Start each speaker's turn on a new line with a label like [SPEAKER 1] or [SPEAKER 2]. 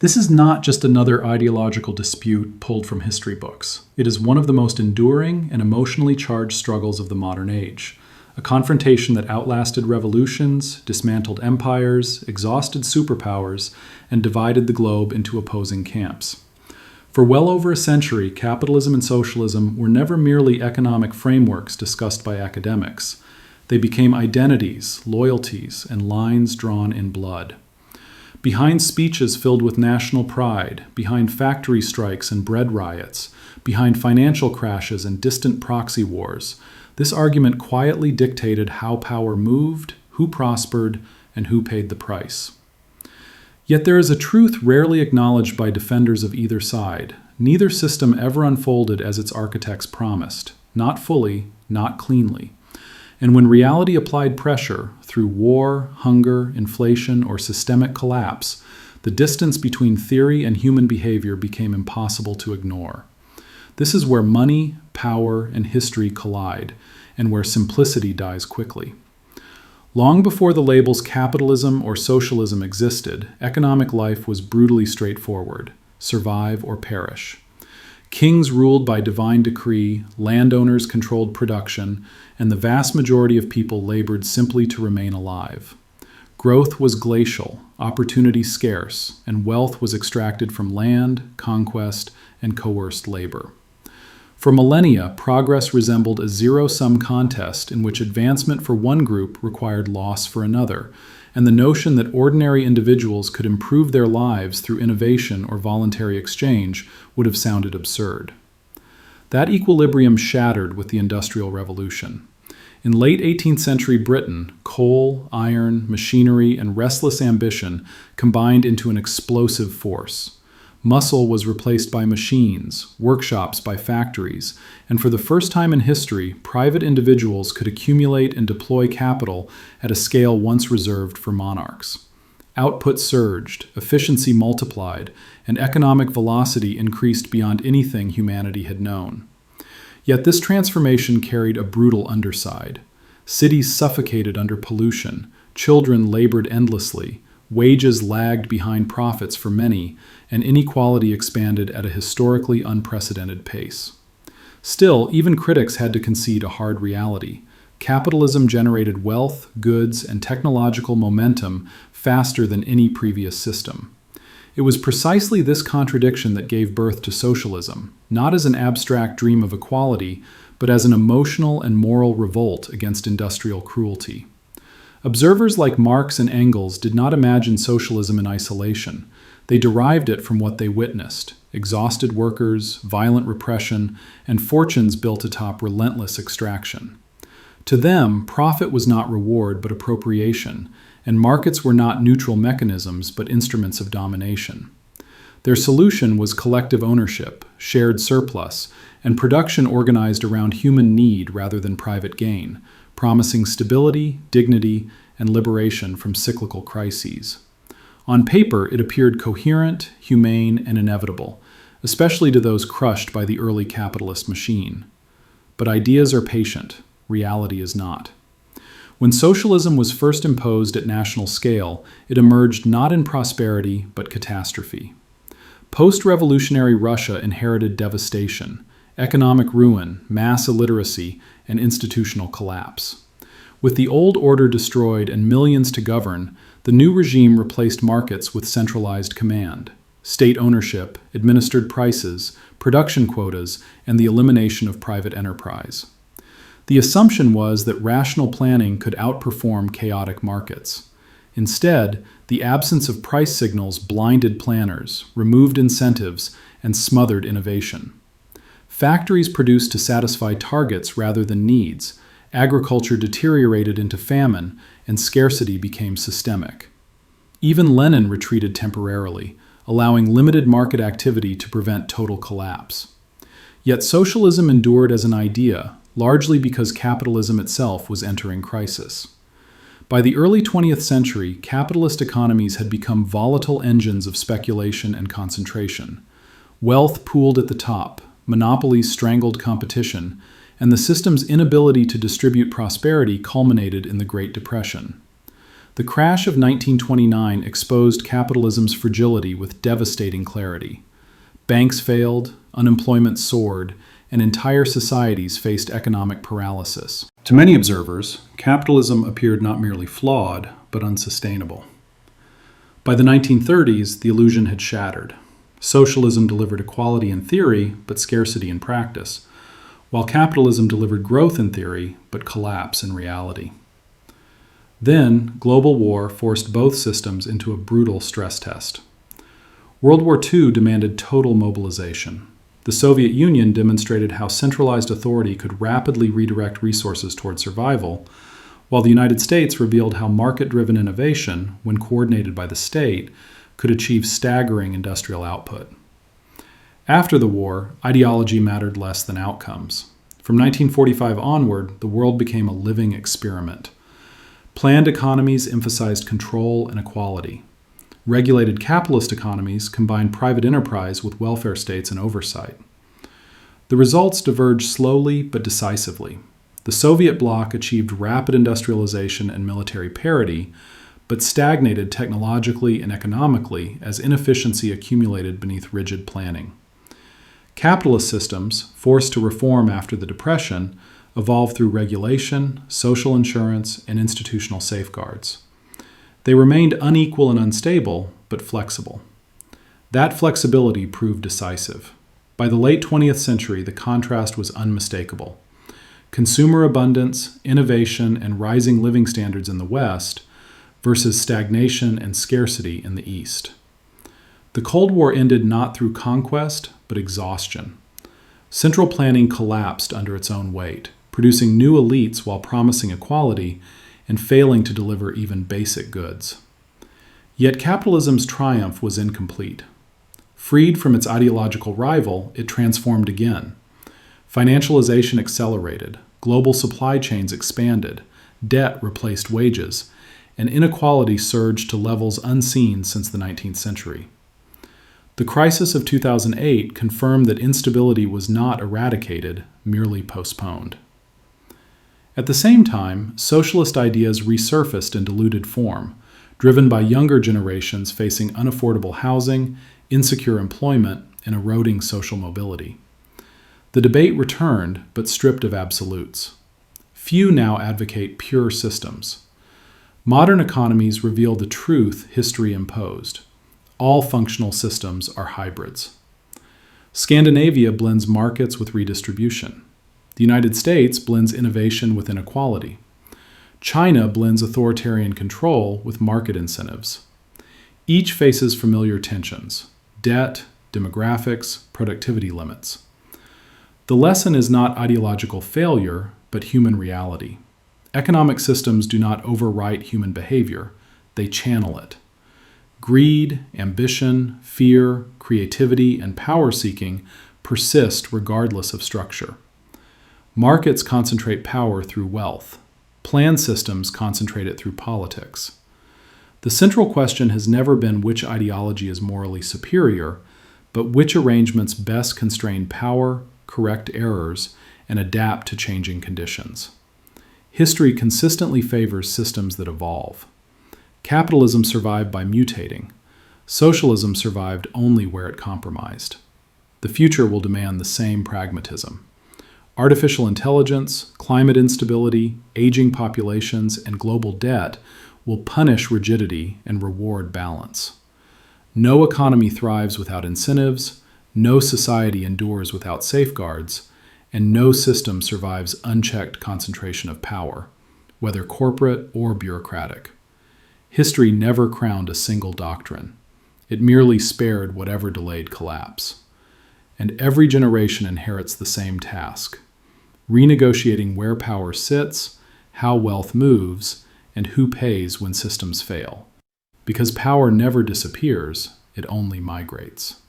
[SPEAKER 1] This is not just another ideological dispute pulled from history books. It is one of the most enduring and emotionally charged struggles of the modern age. A confrontation that outlasted revolutions, dismantled empires, exhausted superpowers, and divided the globe into opposing camps. For well over a century, capitalism and socialism were never merely economic frameworks discussed by academics. They became identities, loyalties, and lines drawn in blood. Behind speeches filled with national pride, behind factory strikes and bread riots, behind financial crashes and distant proxy wars, this argument quietly dictated how power moved, who prospered, and who paid the price. Yet there is a truth rarely acknowledged by defenders of either side. Neither system ever unfolded as its architects promised, not fully, not cleanly. And when reality applied pressure, through war, hunger, inflation, or systemic collapse, the distance between theory and human behavior became impossible to ignore. This is where money, power, and history collide, and where simplicity dies quickly. Long before the labels capitalism or socialism existed, economic life was brutally straightforward: survive or perish. Kings ruled by divine decree, landowners controlled production, and the vast majority of people labored simply to remain alive. Growth was glacial, opportunity scarce, and wealth was extracted from land, conquest, and coerced labor. For millennia, progress resembled a zero-sum contest in which advancement for one group required loss for another, and the notion that ordinary individuals could improve their lives through innovation or voluntary exchange would have sounded absurd. That equilibrium shattered with the Industrial Revolution. In late 18th century Britain, coal, iron, machinery, and restless ambition combined into an explosive force. Muscle was replaced by machines, workshops by factories, and for the first time in history, private individuals could accumulate and deploy capital at a scale once reserved for monarchs. Output surged, efficiency multiplied, and economic velocity increased beyond anything humanity had known. Yet this transformation carried a brutal underside. Cities suffocated under pollution, children labored endlessly, wages lagged behind profits for many, and inequality expanded at a historically unprecedented pace. Still, even critics had to concede a hard reality. Capitalism generated wealth, goods, and technological momentum faster than any previous system. It was precisely this contradiction that gave birth to socialism, not as an abstract dream of equality, but as an emotional and moral revolt against industrial cruelty. Observers like Marx and Engels did not imagine socialism in isolation. They derived it from what they witnessed: exhausted workers, violent repression, and fortunes built atop relentless extraction. To them, profit was not reward but appropriation, and markets were not neutral mechanisms but instruments of domination. Their solution was collective ownership, shared surplus, and production organized around human need rather than private gain, promising stability, dignity, and liberation from cyclical crises. On paper, it appeared coherent, humane, and inevitable, especially to those crushed by the early capitalist machine. But ideas are patient. Reality is not. When socialism was first imposed at national scale, it emerged not in prosperity, but catastrophe. Post-revolutionary Russia inherited devastation, economic ruin, mass illiteracy, and institutional collapse. With the old order destroyed and millions to govern, the new regime replaced markets with centralized command, state ownership, administered prices, production quotas, and the elimination of private enterprise. The assumption was that rational planning could outperform chaotic markets. Instead, the absence of price signals blinded planners, removed incentives, and smothered innovation. Factories produced to satisfy targets rather than needs. Agriculture deteriorated into famine, and scarcity became systemic. Even Lenin retreated temporarily, allowing limited market activity to prevent total collapse. Yet socialism endured as an idea, largely because capitalism itself was entering crisis. By the early 20th century, capitalist economies had become volatile engines of speculation and concentration. Wealth pooled at the top, monopolies strangled competition, and the system's inability to distribute prosperity culminated in the Great Depression. The crash of 1929 exposed capitalism's fragility with devastating clarity. Banks failed, unemployment soared, and entire societies faced economic paralysis. To many observers, capitalism appeared not merely flawed, but unsustainable. By the 1930s, the illusion had shattered. Socialism delivered equality in theory, but scarcity in practice, while capitalism delivered growth in theory, but collapse in reality. Then, global war forced both systems into a brutal stress test. World War II demanded total mobilization. The Soviet Union demonstrated how centralized authority could rapidly redirect resources toward survival, while the United States revealed how market-driven innovation, when coordinated by the state, could achieve staggering industrial output. After the war, ideology mattered less than outcomes. From 1945 onward, the world became a living experiment. Planned economies emphasized control and equality. Regulated capitalist economies combined private enterprise with welfare states and oversight. The results diverged slowly but decisively. The Soviet bloc achieved rapid industrialization and military parity, but stagnated technologically and economically as inefficiency accumulated beneath rigid planning. Capitalist systems, forced to reform after the Depression, evolved through regulation, social insurance, and institutional safeguards. They remained unequal and unstable, but flexible. That flexibility proved decisive. By the late 20th century, the contrast was unmistakable. Consumer abundance, innovation, and rising living standards in the West versus stagnation and scarcity in the East. The Cold War ended not through conquest, but exhaustion. Central planning collapsed under its own weight, producing new elites while promising equality and failing to deliver even basic goods. Yet capitalism's triumph was incomplete. Freed from its ideological rival, it transformed again. Financialization accelerated, global supply chains expanded, debt replaced wages, and inequality surged to levels unseen since the 19th century. The crisis of 2008 confirmed that instability was not eradicated, merely postponed. At the same time, socialist ideas resurfaced in diluted form, driven by younger generations facing unaffordable housing, insecure employment, and eroding social mobility. The debate returned, but stripped of absolutes. Few now advocate pure systems. Modern economies reveal the truth history imposed. All functional systems are hybrids. Scandinavia blends markets with redistribution. The United States blends innovation with inequality. China blends authoritarian control with market incentives. Each faces familiar tensions: debt, demographics, productivity limits. The lesson is not ideological failure, but human reality. Economic systems do not overwrite human behavior, they channel it. Greed, ambition, fear, creativity, and power-seeking persist regardless of structure. Markets concentrate power through wealth. Planned systems concentrate it through politics. The central question has never been which ideology is morally superior, but which arrangements best constrain power, correct errors, and adapt to changing conditions. History consistently favors systems that evolve. Capitalism survived by mutating. Socialism survived only where it compromised. The future will demand the same pragmatism. Artificial intelligence, climate instability, aging populations, and global debt will punish rigidity and reward balance. No economy thrives without incentives, no society endures without safeguards, and no system survives unchecked concentration of power, whether corporate or bureaucratic. History never crowned a single doctrine. It merely spared whatever delayed collapse. And every generation inherits the same task: renegotiating where power sits, how wealth moves, and who pays when systems fail. Because power never disappears, it only migrates.